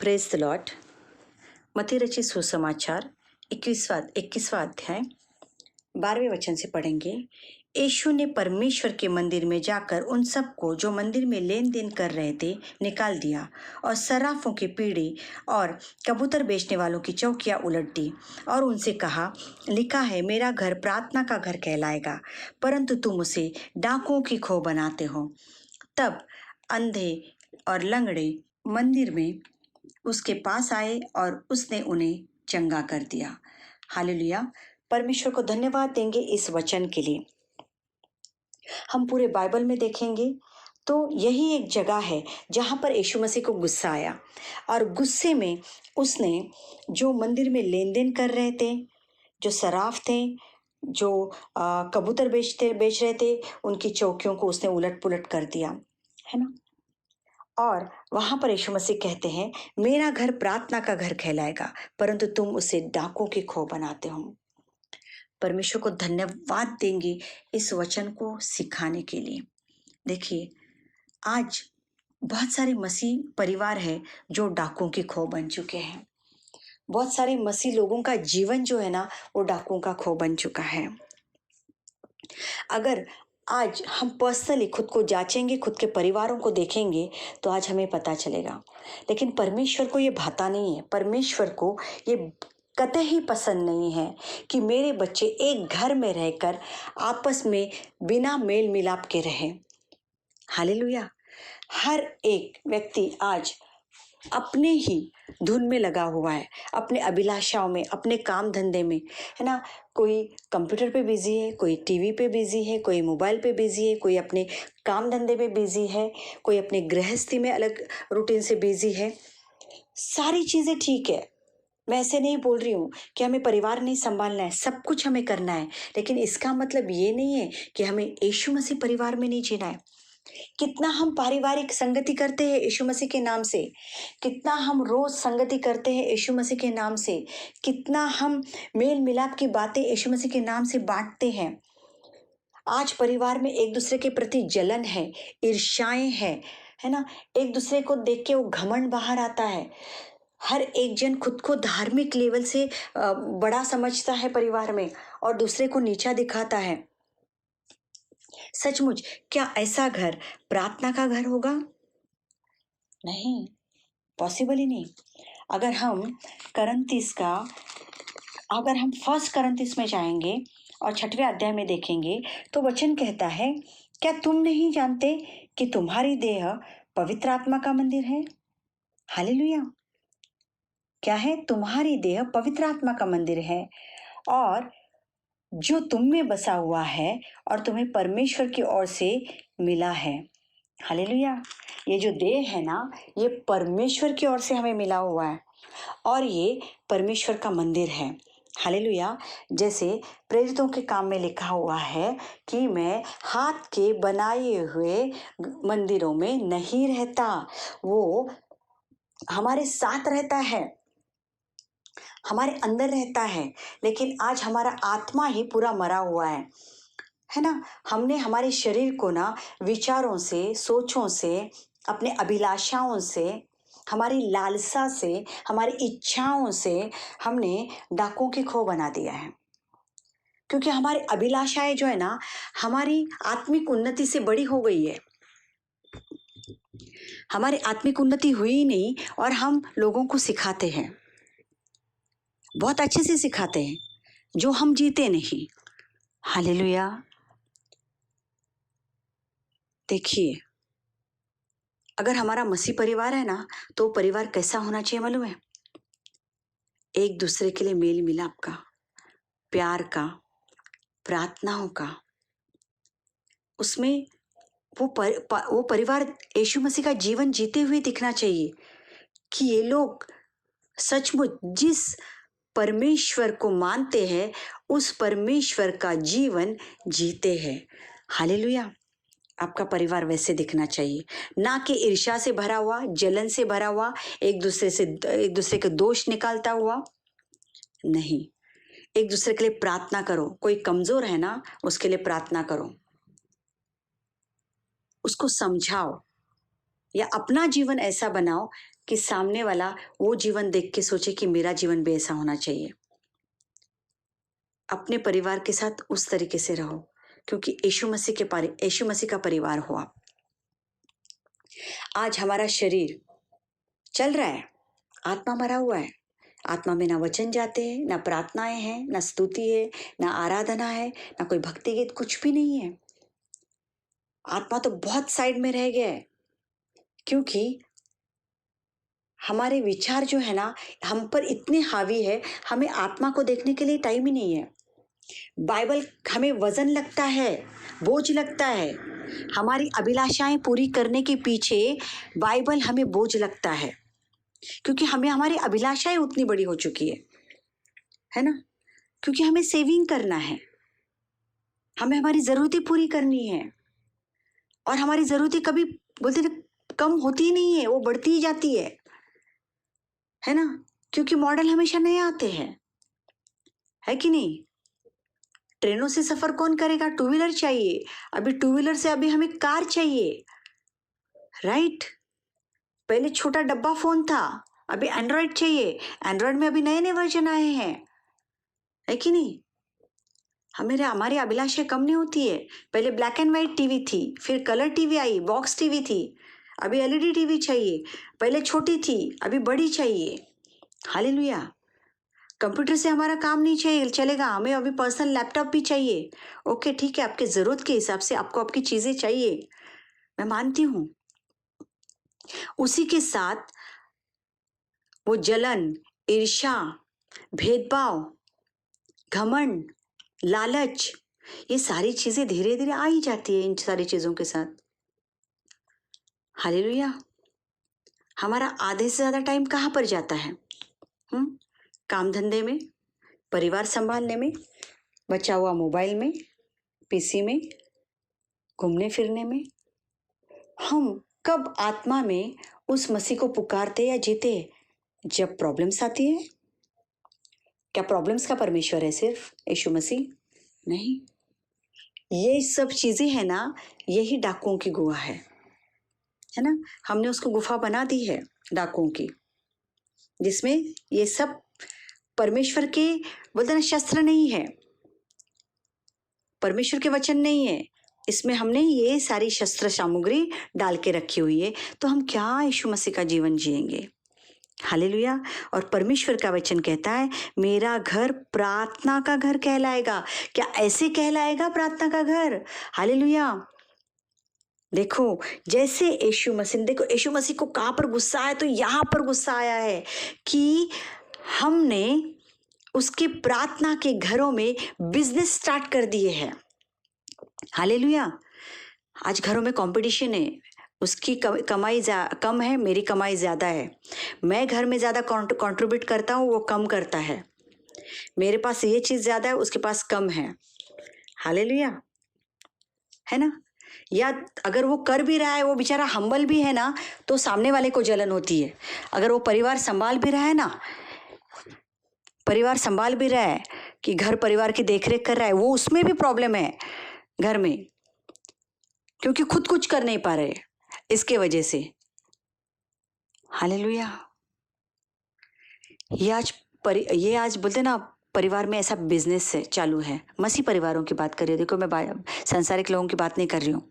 Praise the Lord. मत्ती रचित सुसमाचार 21वां अध्याय 12वें वचन से पढ़ेंगे। यीशु ने परमेश्वर के मंदिर में जाकर उन सबको जो मंदिर में लेन देन कर रहे थे निकाल दिया और सर्राफों की पीढ़ी और कबूतर बेचने वालों की चौकियां उलट दी और उनसे कहा, लिखा है, मेरा घर प्रार्थना का घर कहलाएगा, परंतु तुम उसे डाकुओं की खो बनाते हो। तब अंधे और लंगड़े मंदिर में उसके पास आए और उसने उन्हें चंगा कर दिया। हालेलुया। परमेश्वर को धन्यवाद देंगे इस वचन के लिए। हम पूरे बाइबल में देखेंगे तो यही एक जगह है जहां पर यीशु मसीह को गुस्सा आया और गुस्से में उसने जो मंदिर में लेन देन कर रहे थे, जो सराफ थे, जो कबूतर बेच रहे थे, उनकी चौकियों को उसने उलट पुलट कर दिया, है ना। और वहां पर यीशु मसीह कहते हैं, मेरा घर प्रार्थना का घर कहलाएगा, परंतु तुम उसे डाकों की खो बनाते हो। परमेश्वर को धन्यवाद देंगे इस वचन को सिखाने के लिए। देखिए, आज बहुत सारे मसीह परिवार है जो डाकुओं की खो बन चुके हैं। बहुत सारे मसीह लोगों का जीवन जो है ना, वो डाकुओं का खो बन चुका है। अगर आज हम पर्सनली खुद को जांचेंगे, खुद के परिवारों को देखेंगे, तो आज हमें पता चलेगा। लेकिन परमेश्वर को ये भाता नहीं है। परमेश्वर को ये कतई पसंद नहीं है कि मेरे बच्चे एक घर में रहकर आपस में बिना मेल मिलाप के रहें। हालेलुया। हर एक व्यक्ति आज अपने ही धुन में लगा हुआ है, अपने अभिलाषाओं में, अपने काम धंधे में, है ना। कोई कंप्यूटर पे बिजी है, कोई टीवी पे बिजी है, कोई मोबाइल पे बिजी है, कोई अपने काम धंधे में बिजी है, कोई अपने गृहस्थी में अलग रूटीन से बिजी है। सारी चीजें ठीक है, मैं ऐसे नहीं बोल रही हूँ कि हमें परिवार नहीं संभालना है, सब कुछ हमें करना है, लेकिन इसका मतलब ये नहीं है कि हमें यीशु मसीह परिवार में नहीं जीना है। कितना हम पारिवारिक संगति करते हैं यीशु मसीह के नाम से, कितना हम रोज संगति करते हैं यीशु मसीह के नाम से, कितना हम मेल मिलाप की बातें यीशु मसीह के नाम से बांटते हैं। आज परिवार में एक दूसरे के प्रति जलन है, ईर्ष्याएं है ना। एक दूसरे को देख के वो घमंड बाहर आता है। हर एक जन खुद को धार्मिक लेवल से बड़ा समझता है परिवार में और दूसरे को नीचा दिखाता है। सचमुच क्या ऐसा घर प्रार्थना का घर होगा? नहीं, पॉसिबल ही नहीं। अगर हम फर्स्ट करंतीस में जाएंगे और 6वें अध्याय में देखेंगे तो वचन कहता है, क्या तुम नहीं जानते कि तुम्हारी देह पवित्र आत्मा का मंदिर है? हालेलुया। क्या है? तुम्हारी देह पवित्र आत्मा का मंदिर है और जो तुम में बसा हुआ है और तुम्हें परमेश्वर की ओर से मिला है। हालेलुया। ये जो देह है ना, ये परमेश्वर की ओर से हमें मिला हुआ है और ये परमेश्वर का मंदिर है। हालेलुया। जैसे प्रेरितों के काम में लिखा हुआ है कि मैं हाथ के बनाए हुए मंदिरों में नहीं रहता, वो हमारे साथ रहता है, हमारे अंदर रहता है। लेकिन आज हमारा आत्मा ही पूरा मरा हुआ है ना। हमने हमारे शरीर को ना विचारों से, सोचों से, अपने अभिलाषाओं से, हमारी लालसा से, हमारी इच्छाओं से हमने डाकुओं की खो बना दिया है। क्योंकि हमारी अभिलाषाएं जो है ना, हमारी आत्मिक उन्नति से बड़ी हो गई है। हमारी आत्मिक उन्नति हुई ही नहीं और हम लोगों को सिखाते हैं, बहुत अच्छे से सिखाते हैं, जो हम जीते नहीं। हालेलुया। देखिए, अगर हमारा मसीह परिवार है ना, तो परिवार कैसा होना चाहिए मालूम है? एक दूसरे के लिए मेल मिलाप का, प्यार का, प्रार्थनाओं का। उसमें वो परिवार यीशु मसीह का जीवन जीते हुए दिखना चाहिए कि ये लोग सचमुच जिस परमेश्वर को मानते हैं, उस परमेश्वर का जीवन जीते हैं। हालेलुया। आपका परिवार वैसे दिखना चाहिए, ना कि ईर्ष्या से भरा हुआ, जलन से भरा हुआ, एक दूसरे के दोष निकालता हुआ। नहीं, एक दूसरे के लिए प्रार्थना करो। कोई कमजोर है ना, उसके लिए प्रार्थना करो, उसको समझाओ, या अपना जीवन ऐसा बनाओ कि सामने वाला वो जीवन देख के सोचे कि मेरा जीवन भी ऐसा होना चाहिए। अपने परिवार के साथ उस तरीके से रहो, क्योंकि यीशु मसीह का परिवार हो आप। आज हमारा शरीर चल रहा है, आत्मा मरा हुआ है। आत्मा में ना वचन जाते हैं, ना प्रार्थनाएं हैं, ना स्तुति है, ना आराधना है, ना कोई भक्ति गीत, कुछ भी नहीं है। आत्मा तो बहुत साइड में रह गया है, क्योंकि हमारे विचार जो है ना हम पर इतने हावी है, हमें आत्मा को देखने के लिए टाइम ही नहीं है। बाइबल हमें वजन लगता है, बोझ लगता है। हमारी अभिलाषाएं पूरी करने के पीछे बाइबल हमें बोझ लगता है, क्योंकि हमें हमारी अभिलाषाएं उतनी बड़ी हो चुकी है ना। क्योंकि हमें सेविंग करना है, हमें हमारी जरूरतें पूरी करनी है, और हमारी जरूरतें कभी बोलते ना कम होती ही नहीं है, वो बढ़ती ही जाती है ना। क्योंकि मॉडल हमेशा नए आते हैं, है कि नहीं। ट्रेनों से सफर कौन करेगा, टू व्हीलर चाहिए। अभी टू व्हीलर से अभी हमें कार चाहिए, राइट। पहले छोटा डब्बा फोन था, अभी एंड्रॉयड चाहिए। एंड्रॉयड में अभी नए नए वर्जन आए हैं, है कि नहीं। हमारी अभिलाषा कम नहीं होती है। पहले ब्लैक एंड व्हाइट टीवी थी, फिर कलर टीवी आई, बॉक्स टीवी थी, अभी एलईडी टीवी चाहिए। पहले छोटी थी, अभी बड़ी चाहिए। हालेलुया। कंप्यूटर से हमारा काम नहीं चाहिए चलेगा, हमें अभी पर्सनल लैपटॉप भी चाहिए। ओके ठीक है, आपके ज़रूरत के हिसाब से आपको आपकी चीज़ें चाहिए, मैं मानती हूँ। उसी के साथ वो जलन, ईर्ष्या, भेदभाव, घमंड, लालच, ये सारी चीज़ें धीरे धीरे आ ही जाती है इन सारी चीज़ों के साथ। हालेलुया। हमारा आधे से ज़्यादा टाइम कहाँ पर जाता है? काम धंधे में, परिवार संभालने में, बचा हुआ मोबाइल में, पीसी में, घूमने फिरने में। हम कब आत्मा में उस मसीह को पुकारते या जीते? जब प्रॉब्लम्स आती है। क्या प्रॉब्लम्स का परमेश्वर है सिर्फ यीशु मसीह? नहीं, ये सब चीजें है ना, यही डाकुओं की गुहा है ना। हमने उसको गुफा बना दी है डाकुओं की, जिसमें ये सब परमेश्वर के बोलते ना शस्त्र नहीं है, परमेश्वर के वचन नहीं है। इसमें हमने ये सारी शस्त्र सामग्री डाल के रखी हुई है, तो हम क्या यीशु मसीह का जीवन जिएंगे? हालेलुया। और परमेश्वर का वचन कहता है मेरा घर प्रार्थना का घर कहलाएगा। क्या ऐसे कहलाएगा प्रार्थना का घर? हालेलुया। देखो जैसे यीशु मसीह, देखो यीशु मसीह को कहाँ पर गुस्सा आया, तो यहाँ पर गुस्सा आया है कि हमने उसके प्रार्थना के घरों में बिजनेस स्टार्ट कर दिए हैं। हालेलुया। आज घरों में कंपटीशन है, उसकी कमाई कम है, मेरी कमाई ज़्यादा है। मैं घर में ज़्यादा कंट्रीब्यूट करता हूँ, वो कम करता है। मेरे पास ये चीज़ ज़्यादा है, उसके पास कम है। हालेलुया, है ना। या अगर वो कर भी रहा है, वो बेचारा हम्बल भी है ना, तो सामने वाले को जलन होती है। अगर वो परिवार संभाल भी रहा है ना, परिवार संभाल भी रहा है कि घर परिवार की देखरेख कर रहा है, वो उसमें भी प्रॉब्लम है घर में, क्योंकि खुद कुछ कर नहीं पा रहे इसके वजह से। हालेलुया। ये आज बोलते ना परिवार में ऐसा बिजनेस से चालू है। मसीह परिवारों की बात कर रही हूँ, देखो मैं सांसारिक लोगों की बात नहीं कर रही हूँ।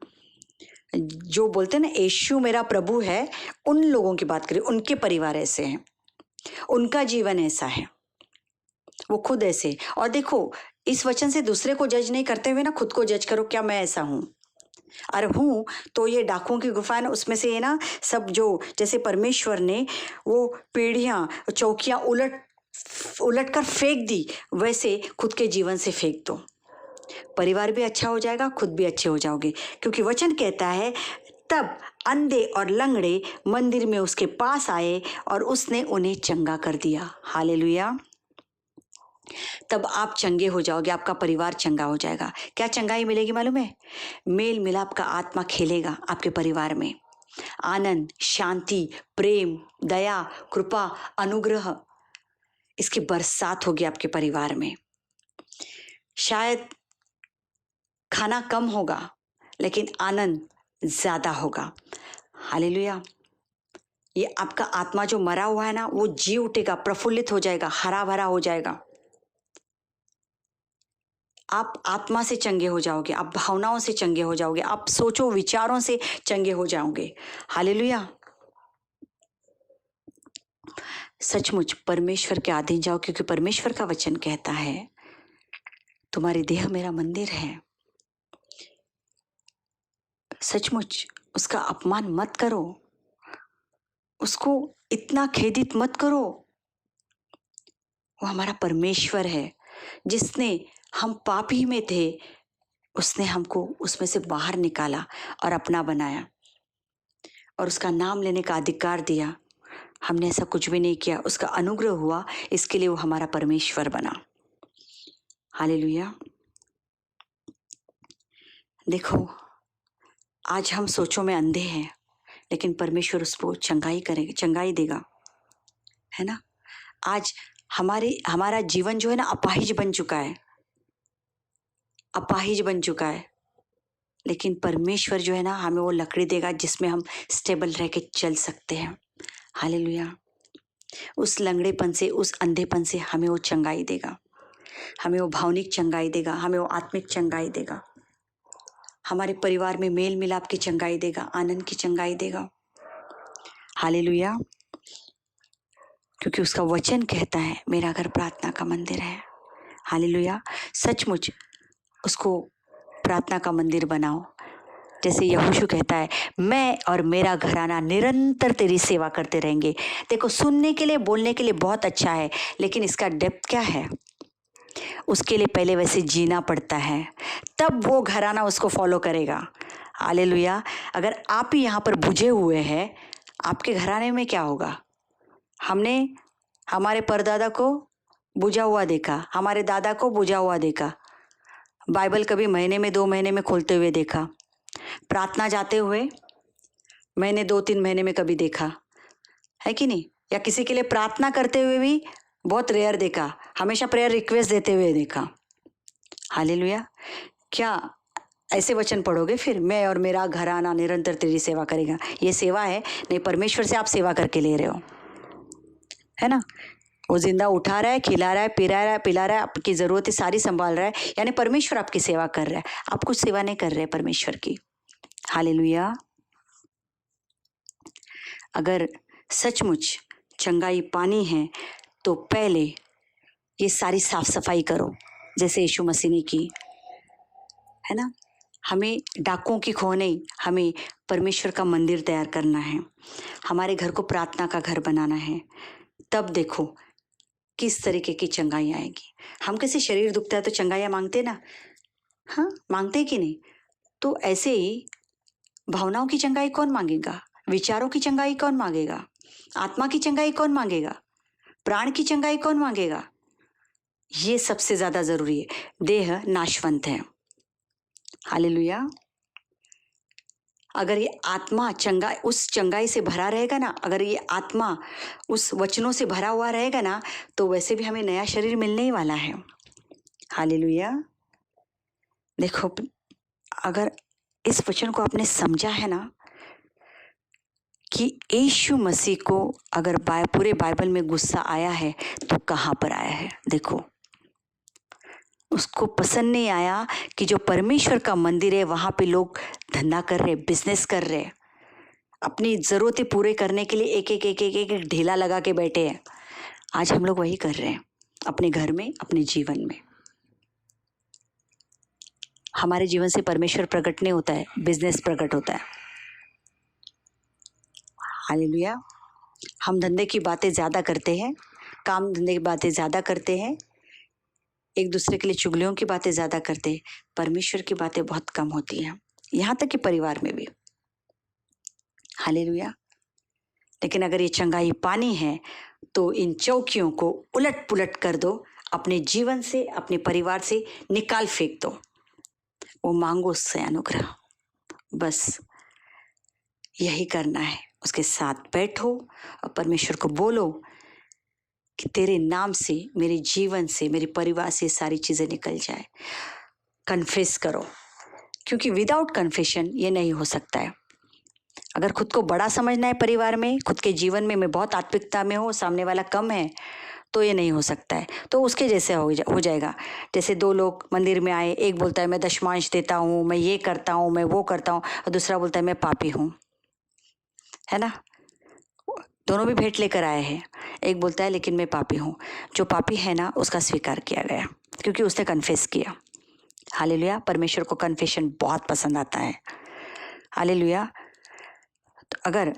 जो बोलते ना यीशु मेरा प्रभु है, उन लोगों की बात कर रही हूँ। उनके परिवार ऐसे हैं, उनका जीवन ऐसा है, वो खुद ऐसे। और देखो इस वचन से दूसरे को जज नहीं करते हुए ना खुद को जज करो, क्या मैं ऐसा हूँ? अरे हूँ तो ये डाकुओं की गुफा है ना, उसमें से ये ना सब जो जैसे परमेश्वर ने वो पीढ़ियाँ चौकियाँ उलट कर फेंक दी, वैसे खुद के जीवन से फेंक दो। परिवार भी अच्छा हो जाएगा, खुद भी अच्छे हो जाओगे। क्योंकि वचन कहता है तब अंधे और लंगड़े मंदिर में उसके पास आए और उसने उन्हें चंगा कर दिया। हालेलुया। तब आप चंगे हो जाओगे, आपका परिवार चंगा हो जाएगा। क्या चंगाई मिलेगी मालूम है? मेल मिलाप का आत्मा खेलेगा आपके परिवार में। आनंद, शांति, प्रेम, दया, कृपा, अनुग्रह, इसकी बरसात होगी आपके परिवार में। शायद खाना कम होगा, लेकिन आनंद ज्यादा होगा। हालेलुया। ये आपका आत्मा जो मरा हुआ है ना, वो जी उठेगा, प्रफुल्लित हो जाएगा, हरा भरा हो जाएगा। आप आत्मा से चंगे हो जाओगे, आप भावनाओं से चंगे हो जाओगे, आप सोचो विचारों से चंगे हो जाओगे। हालेलुया। सचमुच परमेश्वर के अधीन जाओ, क्योंकि परमेश्वर का वचन कहता है तुम्हारी देह मेरा मंदिर है। सचमुच उसका अपमान मत करो, उसको इतना खेदित मत करो। वो हमारा परमेश्वर है, जिसने हम पापी में थे, उसने हमको उसमें से बाहर निकाला और अपना बनाया और उसका नाम लेने का अधिकार दिया। हमने ऐसा कुछ भी नहीं किया, उसका अनुग्रह हुआ, इसके लिए वो हमारा परमेश्वर बना। हालेलुया। देखो, आज हम सोचों में अंधे हैं, लेकिन परमेश्वर उसको चंगाई करेगा, चंगाई देगा, है ना। आज हमारा जीवन जो है ना अपाहिज बन चुका है, अपाहिज बन चुका है, लेकिन परमेश्वर जो है ना हमें वो लकड़ी देगा जिसमें हम स्टेबल रह के चल सकते हैं। हालेलुया। उस लंगड़ेपन से, उस अंधेपन से हमें वो चंगाई देगा, हमें वो भावनिक चंगाई देगा, हमें वो आत्मिक चंगाई देगा, हमारे परिवार में मेल मिलाप की चंगाई देगा, आनंद की चंगाई देगा। हालेलुया। क्योंकि उसका वचन कहता है मेरा घर प्रार्थना का मंदिर है। हालेलुया। सचमुच उसको प्रार्थना का मंदिर बनाओ। जैसे यहोशू कहता है मैं और मेरा घराना निरंतर तेरी सेवा करते रहेंगे। देखो, सुनने के लिए, बोलने के लिए बहुत अच्छा है, लेकिन इसका डेप्थ क्या है? उसके लिए पहले वैसे जीना पड़ता है, तब वो घराना उसको फॉलो करेगा। हालेलुया। अगर आप ही यहाँ पर बुझे हुए हैं, आपके घराने में क्या होगा? हमने हमारे परदादा को बुझा हुआ देखा, हमारे दादा को बुझा हुआ देखा, बाइबल कभी महीने में 2 महीने में खोलते हुए देखा, प्रार्थना जाते हुए मैंने 2-3 महीने में कभी देखा है कि नहीं? या किसी के लिए प्रार्थना करते हुए भी बहुत रेयर देखा, हमेशा प्रेयर रिक्वेस्ट देते हुए देखा। हालेलुया। क्या ऐसे वचन पढ़ोगे फिर, मैं और मेरा घराना निरंतर तेरी सेवा करेगा? ये सेवा है नहीं, परमेश्वर से आप सेवा करके ले रहे हो, है ना। वो जिंदा उठा रहा है, खिला रहा है, पिला रहा है, पिला रहा है, आपकी ज़रूरतें सारी संभाल रहा है, यानी परमेश्वर आपकी सेवा कर रहा है। आप कुछ सेवा नहीं कर रहे परमेश्वर की। हालेलुया। अगर सचमुच चंगाई पानी है तो पहले ये सारी साफ सफाई करो, जैसे यीशु मसीह ने की, है ना। हमें डाकुओं की खो नहीं, हमें परमेश्वर का मंदिर तैयार करना है, हमारे घर को प्रार्थना का घर बनाना है। तब देखो किस तरीके की चंगाई आएगी। हम कैसे शरीर दुखता है तो चंगाइयाँ मांगते ना, हाँ मांगते कि नहीं? तो ऐसे ही भावनाओं की चंगाई कौन मांगेगा? विचारों की चंगाई कौन मांगेगा? आत्मा की चंगाई कौन मांगेगा? प्राण की चंगाई कौन मांगेगा? ये सबसे ज्यादा जरूरी है। देह नाशवंत है। हालेलुया। अगर ये आत्मा उस चंगाई से भरा रहेगा ना, अगर ये आत्मा उस वचनों से भरा हुआ रहेगा ना, तो वैसे भी हमें नया शरीर मिलने ही वाला है। हालेलुया। देखो, अगर इस वचन को आपने समझा है ना कि यीशु मसीह को अगर पूरे बाइबल में गुस्सा आया है तो कहाँ पर आया है? देखो, उसको पसंद नहीं आया कि जो परमेश्वर का मंदिर है वहाँ पे लोग धंधा कर रहे, बिजनेस कर रहे, अपनी ज़रूरतें पूरे करने के लिए एक एक एक एक एक एक ढेला लगा के बैठे हैं। आज हम लोग वही कर रहे हैं अपने घर में, अपने जीवन में। हमारे जीवन से परमेश्वर प्रकट नहीं होता है, बिजनेस प्रकट होता है। हालेलुया। हम धंधे की बातें ज़्यादा करते हैं, काम धंधे की बातें ज़्यादा करते हैं, एक दूसरे के लिए चुगलियों की बातें ज़्यादा करते हैं, परमेश्वर की बातें बहुत कम होती हैं, यहाँ तक कि परिवार में भी। हालेलुया। लेकिन अगर ये चंगाई पानी है तो इन चौकियों को उलट पुलट कर दो, अपने जीवन से, अपने परिवार से निकाल फेंक दो। वो मांगो उससे अनुग्रह, बस यही करना है। उसके साथ बैठो और परमेश्वर को बोलो कि तेरे नाम से, मेरे जीवन से, मेरे परिवार से सारी चीज़ें निकल जाए। कन्फेस करो, क्योंकि विदाउट कन्फेशन ये नहीं हो सकता है। अगर खुद को बड़ा समझना है परिवार में, खुद के जीवन में मैं बहुत आत्मिकता में हूँ, सामने वाला कम है, तो ये नहीं हो सकता है। तो उसके जैसे हो जाएगा। जैसे दो लोग मंदिर में आए, एक बोलता है मैं दशमांश देता हूँ, मैं ये करता हूँ, मैं वो करता हूँ, और दूसरा बोलता है मैं पापी हूँ, है ना। दोनों भी भेंट लेकर आए हैं। एक बोलता है लेकिन मैं पापी हूँ। जो पापी है ना, उसका स्वीकार किया गया क्योंकि उसने कन्फेस किया। हालेलुया। परमेश्वर को कन्फेशन बहुत पसंद आता है। हालेलुया। तो अगर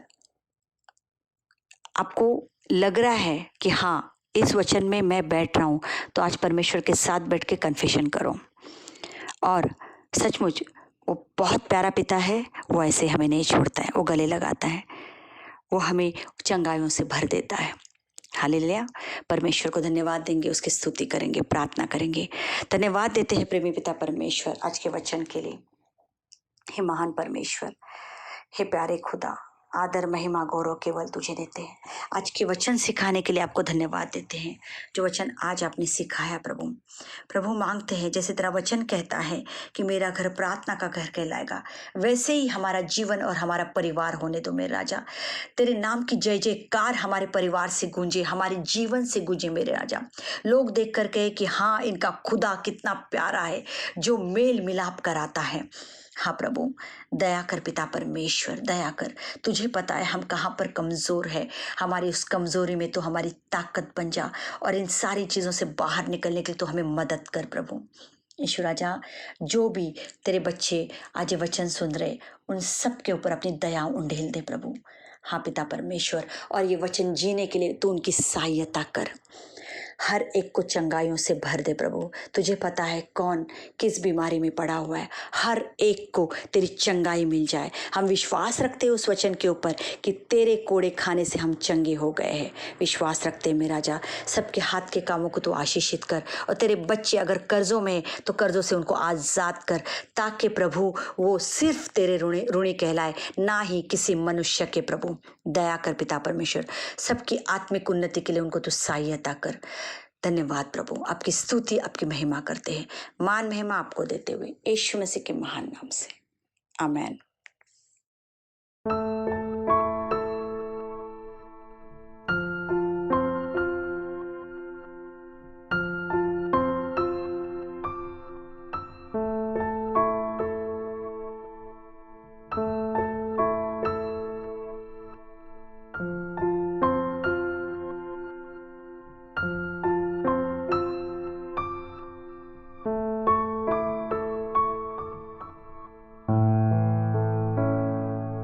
आपको लग रहा है कि हाँ इस वचन में मैं बैठ रहा हूँ, तो आज परमेश्वर के साथ बैठ के कन्फेशन करो। और सचमुच वो बहुत प्यारा पिता है, वो ऐसे हमें नहीं छोड़ता है, वो गले लगाता है, वो हमें चंगाइयों से भर देता है। हालेलुया। परमेश्वर को धन्यवाद देंगे, उसकी स्तुति करेंगे, प्रार्थना करेंगे। धन्यवाद देते हैं प्रेमी पिता परमेश्वर आज के वचन के लिए। हे महान परमेश्वर, हे प्यारे खुदा, आदर महिमा गौरव केवल तुझे देते हैं। आज के वचन सिखाने के लिए आपको धन्यवाद देते हैं, जो वचन आज आपने सिखाया प्रभु। प्रभु मांगते हैं जैसे तेरा वचन कहता है कि मेरा घर प्रार्थना का घर कहलाएगा, वैसे ही हमारा जीवन और हमारा परिवार होने दो मेरे राजा। तेरे नाम की जय जयकार हमारे परिवार से गूंजे, हमारे जीवन से गूंजे मेरे राजा। लोग देख कर कहे कि हाँ इनका खुदा कितना प्यारा है, जो मेल मिलाप कराता है। हाँ प्रभु, दया कर पिता परमेश्वर, दया कर। तुझे पता है हम कहाँ पर कमज़ोर है, हमारी उस कमज़ोरी में तो हमारी ताकत बन जा, और इन सारी चीज़ों से बाहर निकलने के लिए तो हमें मदद कर प्रभु। यीशु राजा, जो भी तेरे बच्चे आज ये वचन सुन रहे, उन सब के ऊपर अपनी दया उंडेल दे प्रभु। हाँ पिता परमेश्वर, और ये वचन जीने के लिए तू उनकी सहायता कर, हर एक को चंगाइयों से भर दे प्रभु। तुझे पता है कौन किस बीमारी में पड़ा हुआ है, हर एक को तेरी चंगाई मिल जाए। हम विश्वास रखते हैं उस वचन के ऊपर कि तेरे कोड़े खाने से हम चंगे हो गए हैं। विश्वास रखते हैं मेरा राजा। सबके हाथ के कामों को तो आशीषित कर, और तेरे बच्चे अगर कर्जों में तो कर्जों से उनको आज़ाद कर, ताकि प्रभु वो सिर्फ तेरे ऋणी कहलाए, ना ही किसी मनुष्य के। प्रभु दया कर पिता परमेश्वर, सबकी आत्मिक उन्नति के लिए उनको तो सहायता कर। धन्यवाद प्रभु, आपकी स्तुति आपकी महिमा करते हैं, मान महिमा आपको देते हुए यीशु मसीह के महान नाम से, आमेन।